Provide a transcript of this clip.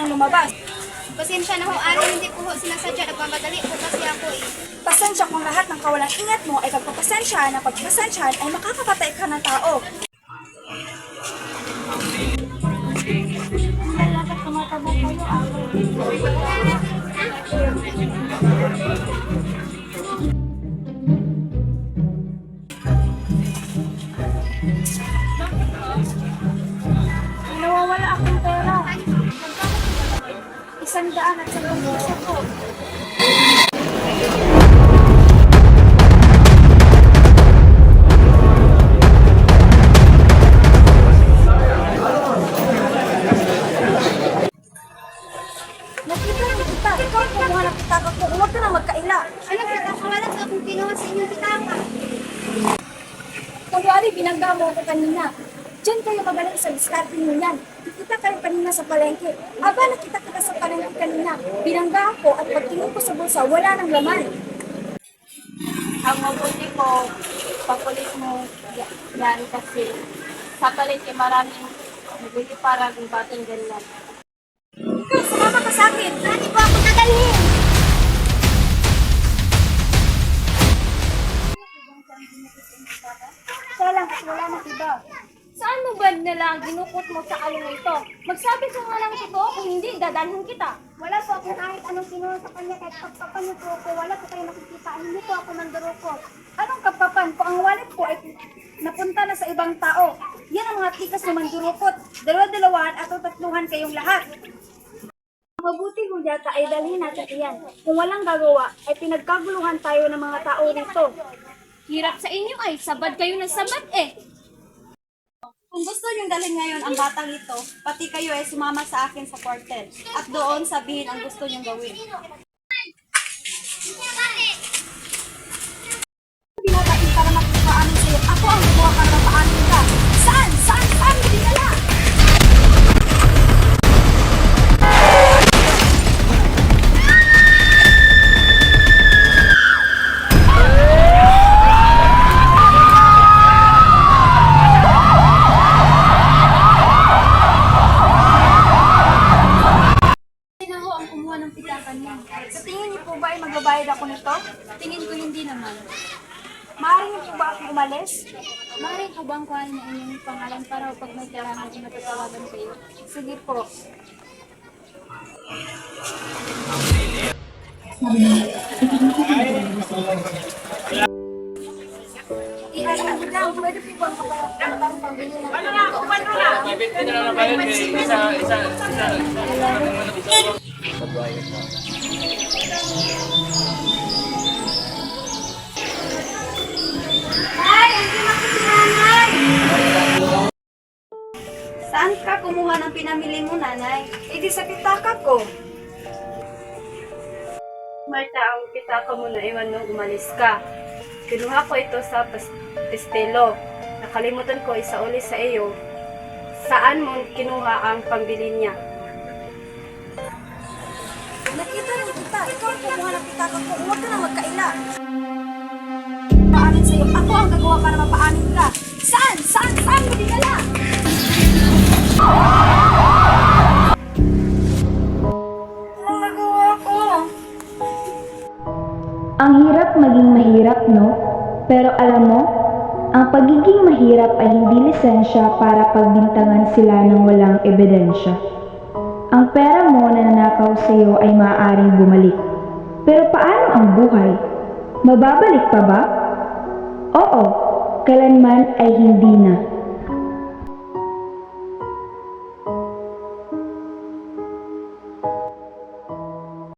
nang lumabas. Pasensya na ho, Ari, hindi ko ho sila sadya. Nagmamadali po kasi ako eh. Pasensya kung lahat ng kawalang ingat mo ay pagpapasensya na pagpasensyahan ay makakapatay ka ng tao. Dapat tumatabo kayo, nawawala akong pera. 100 at 10 piso po. Nakita na kita. Ikaw ang kumuha ng pitaka ko. Huwag ka na magkaila. Ano kita, wala sa akong kinuha sa inyong pitaka. Kunwari, binangga mo ako kanina. Diyan kayo magaling sa diskarte mo yan. Kita kayo kanina sa palengke. Aba, nakita kita sa palengke kanina. Binangga ako at pagtingin ko sa bulsa, wala nang laman. Ang mabuti ko, pakulit mo yan kasi sa palengke maraming nabili para ng batang ganyan. Ikaw, sumama ka sa akin. Hindi po ako nagalhin. Kaya lang, kasi wala nang iba. Saan mo ba nila ginukot mo sa along ito? Magsabi ka nga lang totoo, kung hindi, dadalhin kita. Wala po akong kahit anong kinuha sa kanya. Kahit pagpapan niyo po ako, wala po kayo nakikita. Hindi po ako nandurukot. Anong kapapan ko? Ang wallet ko ay napunta na sa ibang tao. Yan ang mga tikas na mandurukot. Dalawa-dalawahan at tatluhan kayong lahat. Mabuti kung yata ay dalhin natin iyan. Kung walang gagawa, ay pinagkaguluhan tayo ng mga tao rito. Hirap sa inyo ay, sabad kayo ng sabad eh. Kung gusto niyong dalhin ngayon ang batang ito, pati kayo ay sumama sa akin sa kwartel at doon sabihin ang gusto niyong gawin. Binatain para magpapaanin sa'yo. Ako ang gumawa para mapaanin ka. Saan? Saan? Saan? Hindi ala! Sino ho ang kumuha ng pitakan niya? Sa tingin niyo po ba ay magbabayad ako nito? Tingin ko hindi naman. Maaari niyo po ba akong umalis? Maaari ko bang kuhanin ang inyong pangalan para pag may kailangan ay matatawagan kayo? Sige po. Ihalang lang, pwede po ba ang pambili ng Saan ka kumuha ng pinamili mo, nanay? Hindi sa pitaka ko. Marta, ang pitaka mo na iwan nung umalis ka. Kinuha ko ito sa pistelo. Nakalimutan ko isauli sa iyo. Saan mo kinuha ang pambili niya? Nakita rin kita. Ikaw ang kumuha ng pitaka ko. Huwag ka na magkaila. Paanin sa'yo. Ako ang gagawa para mapaanin ka. Saan? Saan? Saan mo dinala? Anong nagawa ko? Ang hirap maging mahirap, no? Pero alam mo, ang pagiging mahirap ay hindi lisensya para pagbintangan sila ng walang ebidensya. Ang pera mo na nanakaw sa iyo ay maaaring bumalik. Pero paano ang buhay? Mababalik pa ba? Oo, kailanman ay hindi na.